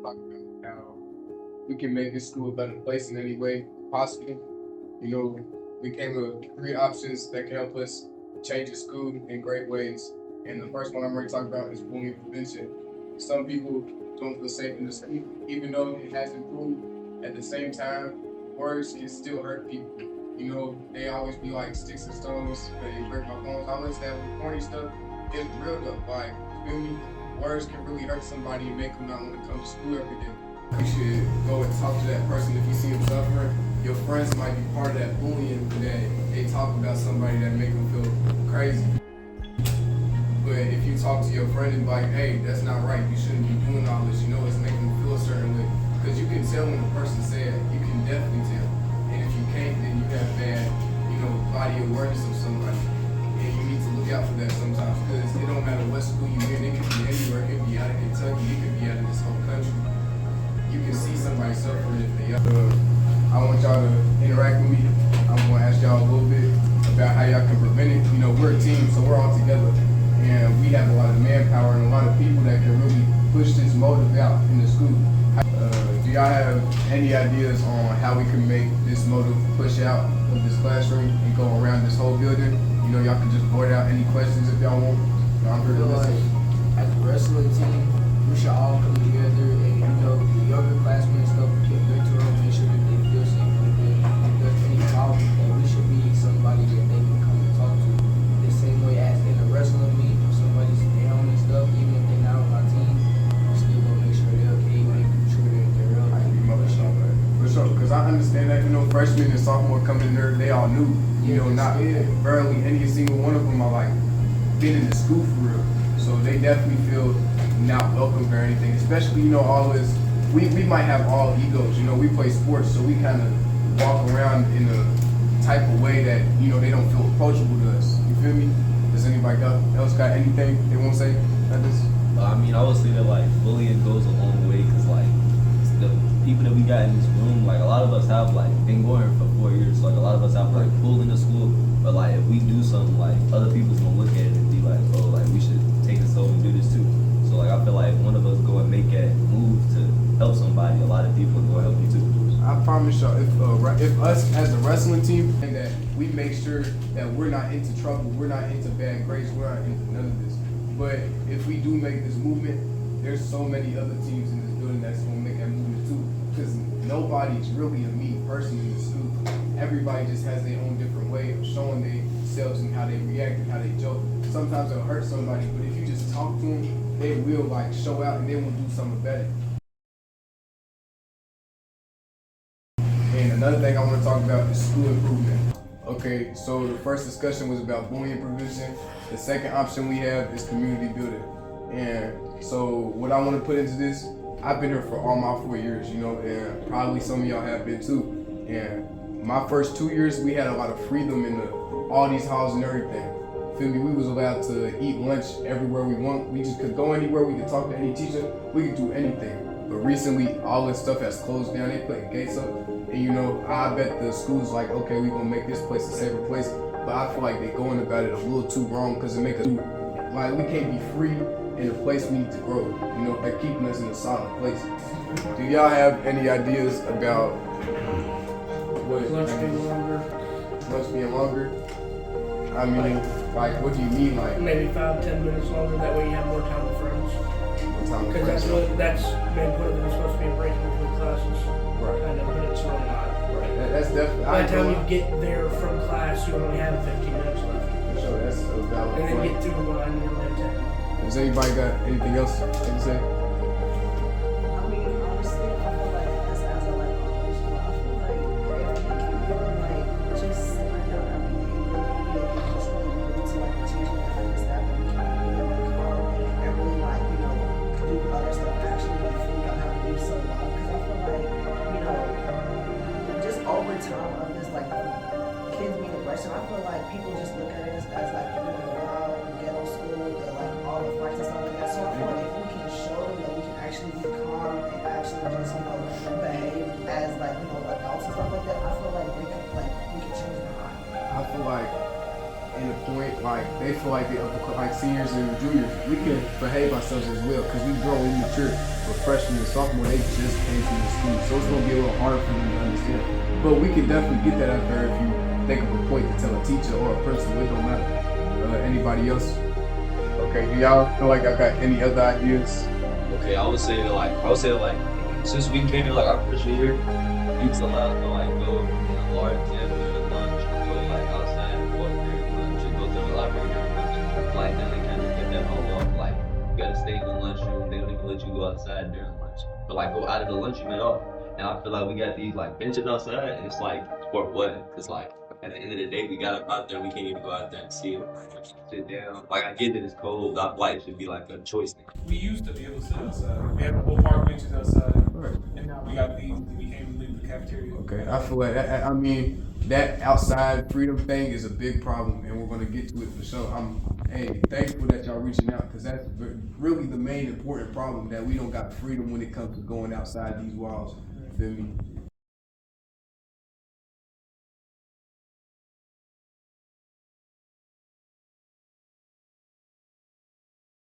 talk about how we can make this school a better place in any way possible. You know, we came with three options that can help us change the school in great ways. And the first one I'm going to talk about is bullying prevention. Some people don't feel safe in the school, even though it has improved. At the same time, words can still hurt people. You know, they always be like sticks and stones, but they break my bones. I always have corny stuff. It's real though. Like, you feel me? Words can really hurt somebody and make them not want to come to school every day. You should go and talk to that person if you see them suffering. Your friends might be part of that bullying that they talk about somebody that make them feel crazy. But if you talk to your friend and be like, hey, that's not right, you shouldn't be doing all this, you know it's making them feel a certain way. Because you can tell when a person said it, you can definitely tell. And if you can't, then you have bad, body awareness of somebody. And you need to look out for that sometimes, because it don't matter what school you're in, it could be anywhere, it could be out of Kentucky, it could be out of this whole country. You can see somebody suffering if they I want y'all to interact with me. I'm going to ask y'all a little bit about how y'all can prevent it. You know, we're a team, so we're all together. And we have a lot of manpower and a lot of people that can really push this motive out in the school. Do y'all have any ideas on how we can make this motive push out of this classroom and go around this whole building? You know, y'all can just board out any questions if y'all want. I'm here to listen. As a wrestling team, we should all come together and, the younger classmates stuff, get good to them, make sure that they feel safe. If there's any problem, then we should be somebody that they can come and talk to. The same way as in the wrestling league, if somebody's down and stuff, even if they're not on my team, we still gonna make sure they're okay, make sure that they're up. For sure, because I understand that, freshmen and sophomore coming in there, they all new. Not barely any single one of them are like been in the school for real. So they definitely feel not welcomed or anything, especially, all this, we might have all egos, we play sports, so we kind of walk around in a type of way that, they don't feel approachable to us. You feel me? Does anybody else got anything they want to say about this? I would say that bullying goes a long way, because the people that we got in this room, a lot of us have been going for 4 years, so a lot of us have pulled into school, but if we do something, other people's gonna look at it and be like, oh, we should take this over and do this too. So I feel like if one of us go and make that move to help somebody, a lot of people will help you too. I promise y'all, if us as a wrestling team, and that we make sure that we're not into trouble, we're not into bad grades, we're not into none of this. But if we do make this movement, there's so many other teams in this building that's gonna make that movement too. Because nobody's really a mean person in the school. Everybody just has their own different way of showing themselves and how they react and how they joke. Sometimes it'll hurt somebody, but if you just talk to them, they will show out and they will do something better. And another thing I want to talk about is school improvement. Okay, so the first discussion was about bullying prevention. The second option we have is community building. And so what I want to put into this, I've been here for all my 4 years, and probably some of y'all have been too. And my first 2 years, we had a lot of freedom in all these halls and everything. Feel me? We was allowed to eat lunch everywhere we want. We just could go anywhere. We could talk to any teacher. We could do anything. But recently, all this stuff has closed down. They put gates up. And I bet the school's like, okay, we're gonna make this place a safer place. But I feel like they're going about it a little too wrong, because it makes us we can't be free in a place we need to grow. They're keeping us in a solid place. Do y'all have any ideas about what Lunch being longer. Lunch being longer? I mean, what do you mean, Maybe 5-10 minutes longer, that way you have more time with friends. what time? Because that's main point of it, it's supposed to be a break in between classes. Right. Kind of, but it's really not. Right. That's definitely. By the time you get there from class, you only have 15 minutes left. For sure, that's a valid And then point. get through what I normally have 10. Does anybody got anything else they can say? I mean, honestly, I feel like as a middle school, I feel like if we can just sit down every day, really just really to the teaching efforts that we can really calm and really do other stuff actually if we don't have to do so long. Because I feel like, just over time of this kids being aggressive, I feel like people just look at us as the wild ghetto school, all the fights and stuff like that. So I feel like if we can show them that we can actually be calm and actually just behave as adults and stuff like that, I feel like we can change their mind. I feel like in a point like they feel like they like seniors and juniors. We can behave ourselves as well because we grow immature. But freshman and sophomore, they just came through the school, so it's gonna be a little harder for them to understand. But we can definitely get that out there if you think of a point to tell a teacher or a principal. It don't matter. Anybody else? Okay. Do y'all feel like I got any other ideas? Okay, I would say like since we came in like our first year, we was allowed to like go in a large gym during lunch, go like outside and walk during lunch, and go to the library during lunch. Like then they kind of get that whole off. Like you gotta stay in the lunchroom. They don't even let you go outside during lunch. But like go out of the lunchroom at all. And I feel like we got these like benches outside, and it's like for what? Cause like at the end of the day, we got up out there. We can't even go out there and see it. Sit down. Like I get that it's cold. I feel like it should be like a choice thing. We used to be able to sit outside. We had a whole park benches outside, Right. and now we got these. We can't even leave the cafeteria. Okay, I feel like I mean that outside freedom thing is a big problem, and we're gonna get to it for sure. I'm thankful that y'all reaching out because that's really the main important problem that we don't got freedom when it comes to going outside these walls. Feel me?